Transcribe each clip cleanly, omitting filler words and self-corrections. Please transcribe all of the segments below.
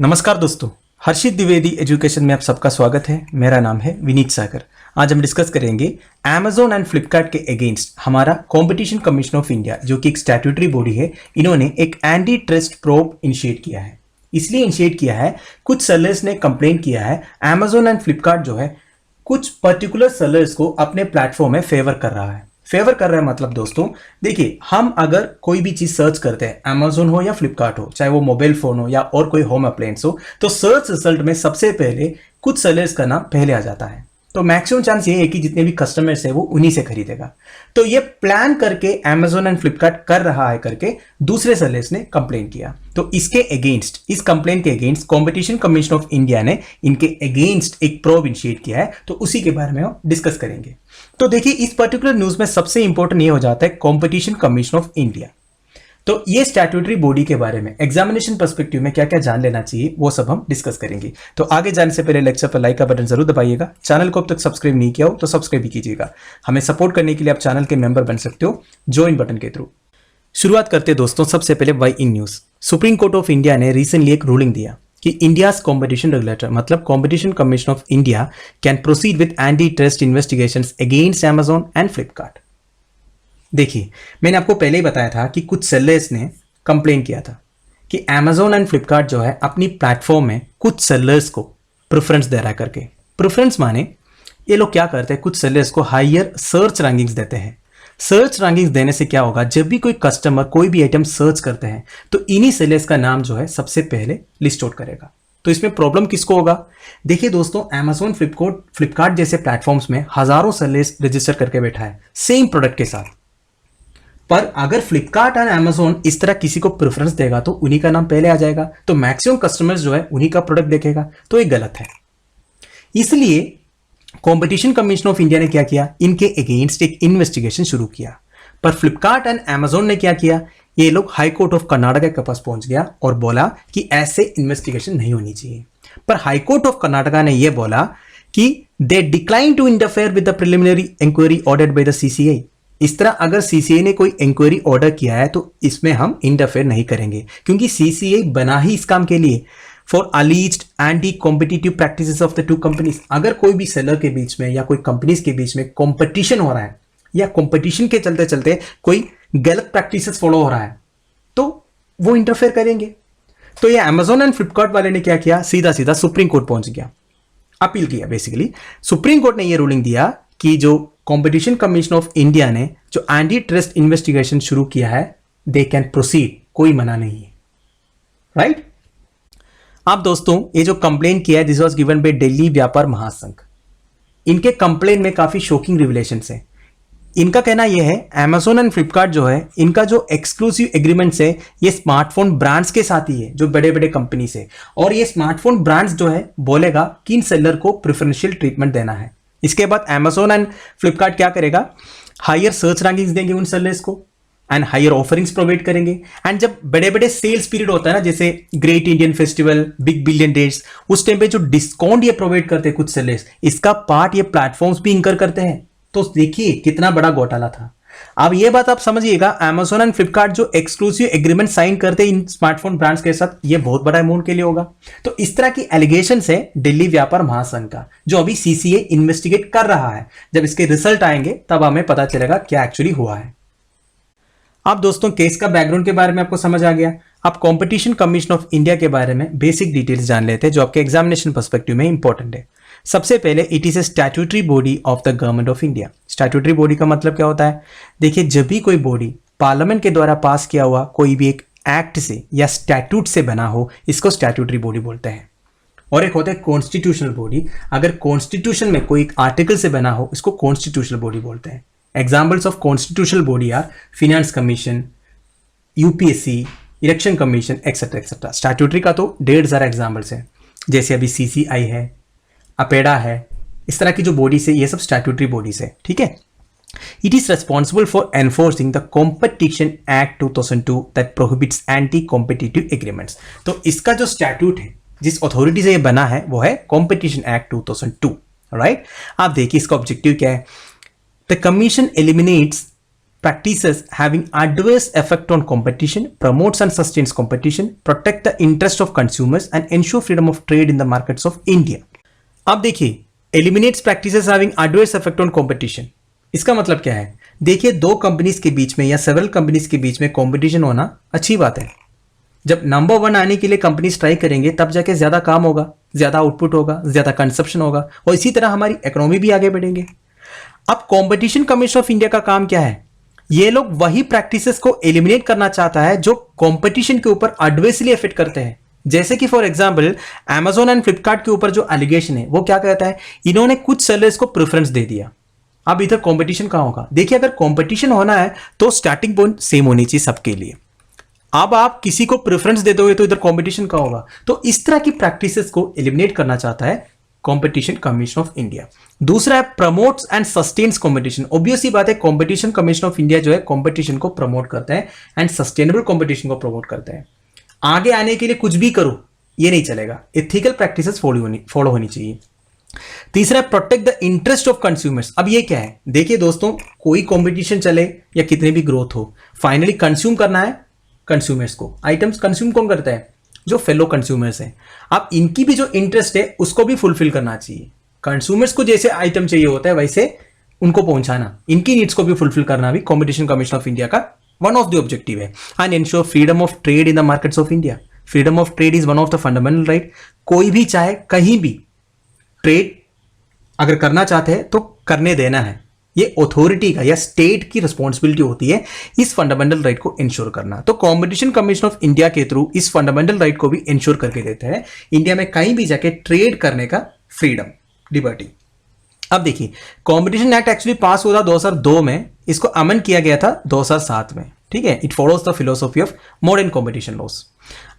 नमस्कार दोस्तों, हर्षित द्विवेदी एजुकेशन में आप सबका स्वागत है। मेरा नाम है विनीत सागर। आज हम डिस्कस करेंगे Amazon एंड फ्लिपकार्ट के अगेंस्ट हमारा कंपटीशन कमीशन ऑफ इंडिया, जो कि एक स्टैट्यूटरी बॉडी है, इन्होंने एक एंटी ट्रस्ट प्रोब इनिशिएट किया है। इसलिए इनिशिएट किया है, कुछ सेलर्स ने कंप्लेन किया है Amazon एंड फ्लिपकार्ट जो है कुछ पर्टिकुलर सेलर्स को अपने प्लेटफॉर्म में फेवर कर रहा है। फेवर कर रहा है मतलब दोस्तों देखिए, हम अगर कोई भी चीज सर्च करते हैं, Amazon हो या फ्लिपकार्ट हो, चाहे वो मोबाइल फोन हो या और कोई होम अप्लायंस हो, तो सर्च रिजल्ट में सबसे पहले कुछ सेलर्स का नाम पहले आ जाता है। तो मैक्सिमम चांस ये है कि जितने भी कस्टमर्स है वो उन्हीं से खरीदेगा। तो ये प्लान करके Amazon एंड फ्लिपकार्ट कर रहा है करके दूसरे सेलर्स ने कंप्लेन किया। तो इसके अगेंस्ट, इस कंप्लेन के against competition commission of India ने इनके अगेंस्ट एक प्रोब इनिशिएट किया है। तो उसी के बारे में हम डिस्कस करेंगे। तो देखिए, इस पर्टिकुलर न्यूज में सबसे इंपॉर्टेंट ये हो जाता है कंपटीशन कमीशन ऑफ इंडिया। तो ये स्टैट्यूटरी बॉडी के बारे में एग्जामिनेशन पर्सपेक्टिव में क्या क्या जान लेना चाहिए वो सब हम डिस्कस करेंगे। तो आगे जाने से पहले लेक्चर पर लाइक का बटन जरूर दबाइएगा। चैनल को अब तक सब्सक्राइब नहीं किया हो तो सब्सक्राइब भी कीजिएगा। हमें सपोर्ट करने के लिए आप चैनल के मेंबर बन सकते हो ज्वाइन बटन के थ्रू। शुरुआत करते हैं दोस्तों, सबसे पहले why in news. Supreme court of India ने रिसेंटली एक रूलिंग दिया कि इंडियाज कॉम्पिटिशन रेगुलेटर मतलब competition commission of India can proceed with anti trust investigations against Amazon and Flipkart. देखिए, मैंने आपको पहले ही बताया था कि कुछ सेलर्स ने कंप्लेन किया था कि Amazon एंड फ्लिपकार्ट जो है अपनी प्लेटफॉर्म में कुछ सेलर्स को प्रेफरेंस दे रहा है करके। प्रेफरेंस माने ये लोग क्या करते हैं, कुछ सेलर्स को हायर सर्च रैंकिंग्स देते हैं। सर्च रैंकिंग्स देने से क्या होगा, जब भी कोई कस्टमर कोई भी आइटम सर्च करते हैं तो इन्हीं सेलर्स का नाम जो है सबसे पहले लिस्ट आउट करेगा। तो इसमें प्रॉब्लम किसको होगा? देखिए दोस्तों, Amazon फ्लिपकार्ट जैसे प्लेटफॉर्म्स में हजारों सेलर्स रजिस्टर करके बैठा है सेम प्रोडक्ट के साथ। पर अगर फ्लिपकार्ट और Amazon इस तरह किसी को प्रेफरेंस देगा तो उन्हीं का नाम पहले आ जाएगा, तो मैक्सिमम कस्टमर्स जो है उन्हीं का प्रोडक्ट देखेगा। तो ये गलत है। इसलिए कंपटीशन कमीशन ऑफ इंडिया ने क्या किया, इनके अगेंस्ट एक इन्वेस्टिगेशन शुरू किया। पर फ्लिपकार्ट एंड Amazon ने क्या किया, ये लोग हाई कोर्ट ऑफ कर्नाटका के पास पहुंच गया और बोला कि ऐसे इन्वेस्टिगेशन नहीं होनी चाहिए। पर हाई कोर्ट ऑफ कर्नाटका ने यह बोला कि they decline to interfere with the preliminary inquiry ordered by the CCI। इस तरह अगर CCI ने कोई इंक्वायरी ऑर्डर किया है तो इसमें हम इंटरफेयर नहीं करेंगे, क्योंकि CCI बना ही इस काम के लिए, for alleged anti competitive practices of the two companies. अगर कोई भी सेलर के बीच में या कोई कंपनीज के बीच में कंपटीशन हो रहा है या कंपटीशन के चलते चलते कोई गलत प्रैक्टिसेस फॉलो हो रहा है तो वो इंटरफेयर करेंगे। तो ये Amazon एंड फ्लिपकार्ट वाले ने क्या किया, सीधा सीधा सुप्रीम कोर्ट पहुंच गया, अपील किया। बेसिकली सुप्रीम कोर्ट ने ये रूलिंग दिया कि जो कंपटीशन कमीशन ऑफ इंडिया ने जो एंटी ट्रस्ट इन्वेस्टिगेशन शुरू किया है, दे कैन प्रोसीड, कोई मना नहीं है। राइट? अब दोस्तों, ये जो कंप्लेन किया है, this was given by Delhi व्यापार महासंघ। इनके कंप्लेन में काफी शॉकिंग रिविलेशंस है। इनका कहना यह है, Amazon एंड फ्लिपकार्ट जो है, इनका जो एक्सक्लूसिव एग्रीमेंट्स है ये स्मार्टफोन ब्रांड्स के साथ ही है, जो बड़े बड़े कंपनी से। और ये स्मार्टफोन ब्रांड्स जो है बोलेगा किन सेलर को प्रेफरेंशियल ट्रीटमेंट देना है। इसके बाद Amazon एंड फ्लिपकार्ट क्या करेगा, हायर सर्च रैंकिंग्स देंगे उन सेलर्स को एंड हायर ऑफरिंग्स प्रोवाइड करेंगे। एंड जब बड़े बड़े सेल्स पीरियड होता है ना, जैसे great Indian festival, big billion days, उस टाइम पे जो डिस्काउंट ये प्रोवाइड करते हैं कुछ सेलर्स, इसका पार्ट ये प्लेटफॉर्म्स भी इंकर करते हैं। तो देखिए कितना बड़ा घोटाला था। अब ये बात आप समझिएगा, Amazon एंड फ्लिपकार्ट जो एक्सक्लूसिव एग्रीमेंट साइन करते हैं इन स्मार्टफोन ब्रांड्स के साथ, ये बहुत बड़ा अमाउंट के लिए होगा। तो इस तरह की एलिगेशंस है दिल्ली व्यापार महासंघ का, जो अभी CCI इन्वेस्टिगेट कर रहा है। जब इसके रिजल्ट आएंगे तब हमें पता चलेगा क्या एक्चुअली हुआ है। अब दोस्तों, केस का बैकग्राउंड के बारे में आपको समझ आ गया। आप कंपटीशन कमीशन ऑफ इंडिया के बारे में बेसिक डिटेल्स जान लेते हैं, जो आपके एग्जामिनेशन पर्सपेक्टिव में इंपॉर्टेंट है। सबसे पहले, it is a statutory body of the government of India. Statutory body का मतलब क्या होता है? देखिए, जब भी कोई बॉडी पार्लियामेंट के द्वारा पास किया हुआ कोई भी एक एक्ट से या स्टैट्यूट से बना हो, इसको स्टैट्यूटरी बॉडी बोलते हैं। और एक होता है कॉन्स्टिट्यूशनल बॉडी। अगर कॉन्स्टिट्यूशन में कोई एक आर्टिकल से बना हो, इसको कॉन्स्टिट्यूशनल बॉडी बोलते हैं। Examples of constitutional body are finance commission, UPSC, election commission, etcetera etcetera. Statutory का तो 1,500 एग्जाम्पल्स है, जैसे अभी CCI है, अपेडा है, इस तरह की जो बॉडीज है ये सब स्टैट्यूटरी बॉडीज है। ठीक है। It is responsible for enforcing the competition act 2002 that prohibits anti competitive agreements. तो इसका जो स्टैट्यूट है, जिस अथॉरिटी से ये बना है, वो है कॉम्पिटिशन एक्ट 2002। राइट? आप देखिए इसका ऑब्जेक्टिव क्या है। The commission eliminates practices having adverse effect on competition, promotes and sustains competition, protect the interest of consumers and ensure freedom of trade in the markets of India. अब देखिए, eliminates practices having adverse effect on competition, इसका मतलब क्या है? देखिए, दो companies के बीच में या सेवरल कंपनीज के बीच में कंपटीशन होना अच्छी बात है। जब नंबर वन आने के लिए कंपनीज ट्राई करेंगे तब जाके ज्यादा काम होगा, ज्यादा आउटपुट होगा, ज्यादा कंजप्शन होगा और इसी तरह हमारी इकोनॉमी भी आगे बढ़ेंगे। अब कंपटीशन कमीशन ऑफ इंडिया का काम क्या है? ये लोग वही प्रैक्टिसेस को एलिमिनेट करना चाहता है जो कंपटीशन के ऊपर एडवर्सली इफेक्ट करते हैं। जैसे कि for example Amazon and Flipkart के ऊपर जो एलिगेशन है वो क्या कहता है, इन्होंने कुछ सेलर्स को प्रेफरेंस दे दिया। अब इधर कंपटीशन कहां होगा? देखिए, अगर कंपटीशन होना है तो स्टार्टिंग पॉइंट सेम होनी चाहिए सबके लिए। अब आप किसी को प्रेफरेंस दे दोगे तो इधर कंपटीशन कहां होगा? तो इस तरह की प्रैक्टिसेस को एलिमिनेट करना चाहता है कंपटीशन कमीशन ऑफ इंडिया। दूसरा है promotes and sustains competition. Obvious ही बात है, कंपटीशन कमीशन ऑफ इंडिया जो है कंपटीशन को प्रमोट करता है एंड सस्टेनेबल कंपटीशन को प्रमोट करता है। आगे आने के लिए कुछ भी करो ये नहीं चलेगा, एथिकल प्रैक्टिसेस फॉलो होनी चाहिए। तीसरा है protect the interest of consumers. अब ये क्या है? देखिए दोस्तों, कोई कंपटीशन चले या कितने भी ग्रोथ हो, फाइनली कंज्यूम करना है कंज्यूमर्स को। आइटम्स कंज्यूम कौन करता है? जो फेलो कंज्यूमर्स हैं। अब इनकी भी जो इंटरेस्ट है उसको भी फुलफिल करना चाहिए। कंज्यूमर्स को जैसे आइटम चाहिए होता है वैसे उनको पहुंचाना, इनकी नीड्स को भी फुलफिल करना भी कंपटीशन कमीशन ऑफ इंडिया का वन ऑफ द ऑब्जेक्टिव है। And ensure freedom of trade in the markets of India. Freedom of trade is one of the fundamental right. कोई भी चाहे कहीं भी ट्रेड अगर करना चाहते हैं तो करने देना है, ये अथॉरिटी का या स्टेट की रिस्पॉन्सिबिलिटी होती है इस फंडामेंटल राइट को इंश्योर करना। तो कंपटीशन कमीशन ऑफ इंडिया के थ्रू इस फंडामेंटल राइट को भी इंश्योर करके देते हैं इंडिया में कहीं भी जाके ट्रेड करने का फ्रीडम, लिबर्टी। अब देखिए, कंपटीशन एक्ट एक्चुअली पास हुआ था 2002 में, इसको अमेंड किया गया था 2007 में। ठीक है, it follows the philosophy of modern competition loss.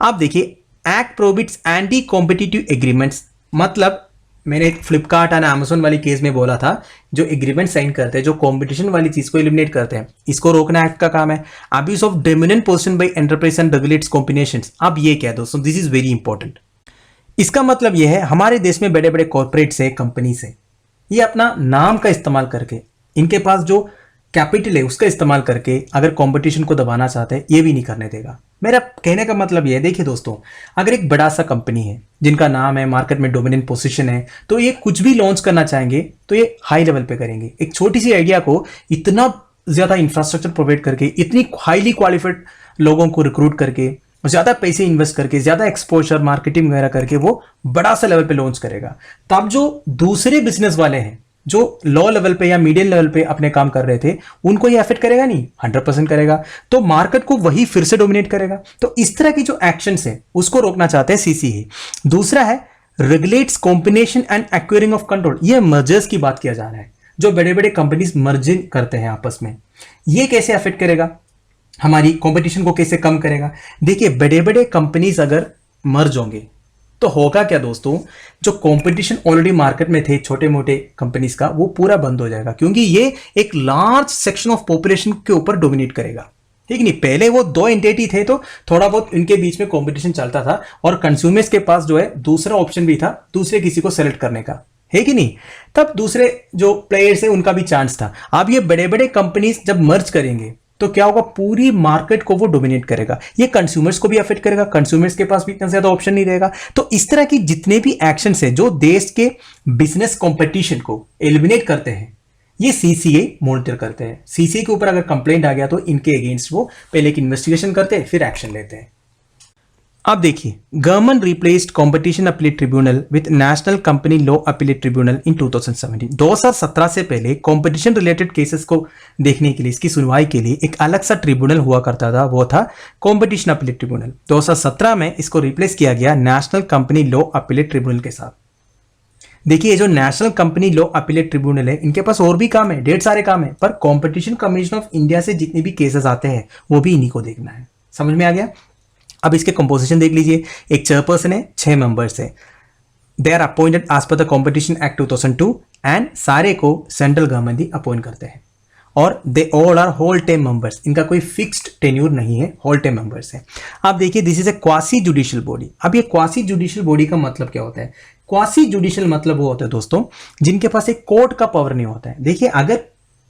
अब देखिए, act prohibits anti competitive agreements, मतलब मैंने फ्लिपकार्ट एंड Amazon वाली केस में बोला था, जो एग्रीमेंट साइन करते हैं, जो कंपटीशन वाली चीज को एलिमिनेट करते हैं, इसको रोकना एक्ट का काम है। Abuse of dominant position by enterprise and regulates combinations. अब ये क्या है दोस्तों? This is very important. इसका मतलब ये है, हमारे देश में बड़े बड़े कॉर्पोरेट्स है, कंपनीज है, ये अपना नाम का इस्तेमाल करके, इनके पास जो कैपिटल है उसका इस्तेमाल करके अगर कंपटीशन को दबाना चाहते हैं, ये भी नहीं करने देगा। मेरा कहने का मतलब ये है, देखिए दोस्तों, अगर एक बड़ा सा कंपनी है जिनका नाम है, मार्केट में डोमिनेंट पोजीशन है, तो ये कुछ भी लॉन्च करना चाहेंगे तो ये हाई लेवल पे करेंगे। एक छोटी सी आइडिया को इतना ज्यादा इंफ्रास्ट्रक्चर प्रोवाइड करके, इतनी हाईली क्वालिफाइड लोगों को रिक्रूट करके, ज्यादा पैसे इन्वेस्ट करके, ज्यादा एक्सपोजर मार्केटिंग वगैरह करके वो बड़ा सा लेवल पे लॉन्च करेगा। तब जो दूसरे बिजनेस वाले हैं जो लो लेवल पे या मीडियम लेवल पे अपने काम कर रहे थे, उनको ये अफेक्ट करेगा नहीं, 100% करेगा। तो मार्केट को वही फिर से डोमिनेट करेगा। तो इस तरह की जो एक्शंस है उसको रोकना चाहते हैं सीसीए। दूसरा है regulates combination and acquiring of control. ये मर्जर्स की बात किया जा रहा है, जो बड़े बड़े कंपनीज मर्जिंग करते हैं आपस में, ये कैसे अफेक्ट करेगा? हमारी कंपटीशन को कैसे कम करेगा? देखिए, बड़े बड़े कंपनीज अगर मर्ज होंगे तो होगा क्या दोस्तों? जो कंपटीशन ऑलरेडी मार्केट में थे छोटे मोटे कंपनीज का, वो पूरा बंद हो जाएगा, क्योंकि ये एक लार्ज सेक्शन ऑफ पॉपुलेशन के ऊपर डोमिनेट करेगा। ठीक नहीं? पहले वो दो एंटिटी थे तो थोड़ा बहुत इनके बीच में कंपटीशन चलता था और कंज्यूमर्स के पास जो है दूसरा ऑप्शन भी था, दूसरे किसी को सेलेक्ट करने का, है कि नहीं? तब दूसरे जो प्लेयर्स है उनका भी चांस था। अब ये बड़े बड़े कंपनीज जब मर्ज करेंगे तो क्या होगा? पूरी मार्केट को वो डोमिनेट करेगा। ये कंज्यूमर्स को भी अफेक्ट करेगा, कंज्यूमर्स के पास भी इतना ज्यादा ऑप्शन नहीं रहेगा। तो इस तरह की जितने भी एक्शंस है जो देश के बिजनेस कंपटीशन को एलिमिनेट करते हैं, ये सीसीए मॉनिटर करते हैं। सीसीए के ऊपर अगर कंप्लेंट आ गया तो इनके अगेंस्ट वो पहले एक इन्वेस्टिगेशन करते हैं, फिर एक्शन लेते हैं। अब देखिए, government replaced competition appellate tribunal with national company law appellate tribunal इन 2017। 2017 से पहले कंपटीशन रिलेटेड केसेस को देखने के लिए, इसकी सुनवाई के लिए एक अलग सा ट्रिब्यूनल हुआ करता था, वो था कंपटीशन अपीलेट ट्रिब्यूनल। 2017 में इसको रिप्लेस किया गया national company law appellate tribunal के साथ। देखिए, जो national company law appellate tribunal है, इनके पास और भी काम है, ढेर सारे काम है, पर कंपटीशन कमीशन ऑफ इंडिया से जितने भी केसेस आते हैं वो भी इन्हीं को देखना है। समझ में आ गया? अब इसके कंपोजिशन देख लीजिए। एक चेयरपर्सन है, 6 मेंबर्स है। They are appointed as per the competition act 2002 and सारे को सेंट्रल गवर्नमेंट ही अपॉइंट करते हैं और they all are whole time members. इनका कोई फिक्स्ड टेन्यूर नहीं है, होल टाइम मेंबर्स है। आप देखिए, this is a quasi judicial body. अब ये क्वासी जुडिशियल बॉडी का मतलब क्या होता है? क्वासी जुडिशियल मतलब वो होता है दोस्तों जिनके पास एक कोर्ट का पावर नहीं होता है। देखिए, अगर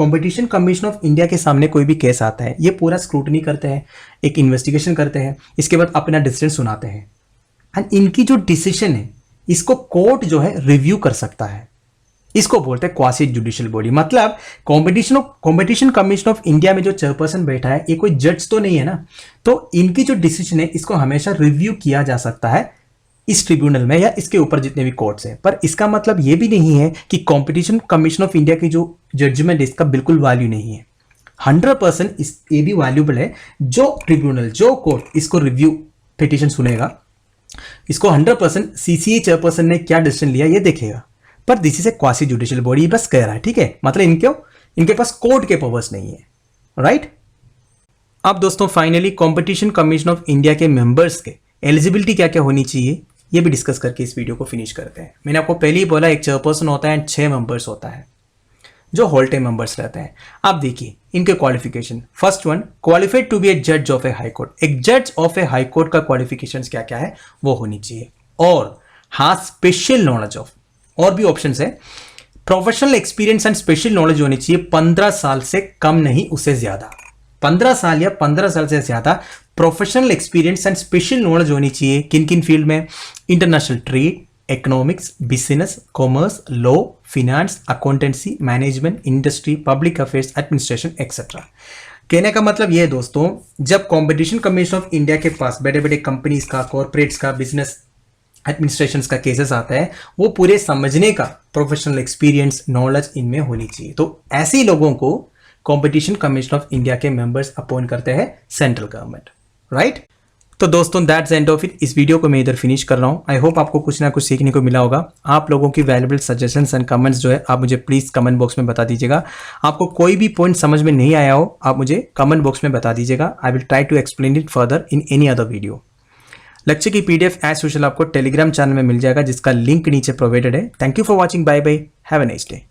कंपटीशन कमीशन ऑफ इंडिया के सामने कोई भी केस आता है, ये पूरा स्क्रूटनी करते हैं, एक इन्वेस्टिगेशन करते हैं, इसके बाद अपना डिसीजन सुनाते हैं एंड इनकी जो डिसीजन है इसको कोर्ट जो है रिव्यू कर सकता है। इसको बोलते हैं क्वासी जुडिशियल बॉडी। मतलब कंपटीशन कमीशन ऑफ इंडिया में जो चेयरपर्सन बैठा है ये कोई जज तो नहीं है ना, तो इनकी जो डिसीजन है इसको हमेशा रिव्यू किया जा सकता है इस ट्रिब्यूनल में या इसके ऊपर जितने भी कोर्ट्स हैं। पर इसका मतलब ये भी नहीं है कि कंपटीशन कमीशन ऑफ इंडिया की जो जजमेंट है इसका बिल्कुल वैल्यू नहीं है। 100% ये भी वैल्यूबल है। जो ट्रिब्यूनल, जो कोर्ट इसको रिव्यू पिटीशन सुनेगा, इसको 100% सीसीए चेयरपर्सन ने क्या डिसीजन लिया ये देखेगा। पर this is a quasi judicial body, बस कह रहा है, ठीक है। मतलब इनके पास कोर्ट के पावर्स नहीं है, राइट। अब दोस्तों finally competition commission of India के मेंबर्स के एलिजिबिलिटी क्या क्या होनी चाहिए ये भी डिस्कस करके इस वीडियो को फिनिश करते हैं। मैंने आपको पहले ही बोला एक चेयरपर्सन होता है एंड 6 मेंबर्स होता है जो होल टाइम मेंबर्स रहते हैं। आप देखिए इनके qualification. First one, qualified to be a जज ऑफ ए हाई कोर्ट। एक जज ऑफ ए हाई कोर्ट का क्वालिफिकेशंस क्या क्या है वो होनी चाहिए। और हाँ, स्पेशल नॉलेज ऑफ, और भी ऑप्शंस है, professional experience and special knowledge होनी चाहिए 15 साल से कम नहीं उससे ज्यादा। 15 साल या 15 साल से ज्यादा professional experience and special knowledge होनी चाहिए। किन किन फील्ड में? International trade, economics, business, commerce, law, finance, accountancy, management, industry, public affairs, administration etcetera. कहने का मतलब ये है दोस्तों, जब कंपटीशन कमीशन ऑफ इंडिया के पास बड़े बड़े कंपनीज का, कॉर्पोरेट्स का, बिजनेस एडमिनिस्ट्रेशन का केसेस आता है, वो पूरे समझने का प्रोफेशनल एक्सपीरियंस, नॉलेज इनमें होनी चाहिए। तो ऐसे ही लोगों को कंपटीशन कमीशन ऑफ इंडिया के मेंबर्स अपॉइंट करते हैं सेंट्रल गवर्नमेंट, राइट। तो दोस्तों दैट्स एंड ऑफ इट। इस वीडियो को मैं इधर फिनिश कर रहा हूँ। आई होप आपको कुछ ना कुछ सीखने को मिला होगा। आप लोगों की वैल्यूबल सजेशंस एंड कमेंट्स जो है आप मुझे प्लीज कमेंट बॉक्स में बता दीजिएगा। आपको कोई भी पॉइंट समझ में नहीं आया हो आप मुझे कमेंट बॉक्स में बता दीजिएगा। I will try to explain it further in any other video. Lecture की पीडीएफ एज यूजुअल आपको टेलीग्राम चैनल में मिल जाएगा जिसका लिंक नीचे प्रोवाइडेड है। Thank you for watching. Bye bye, have a nice day.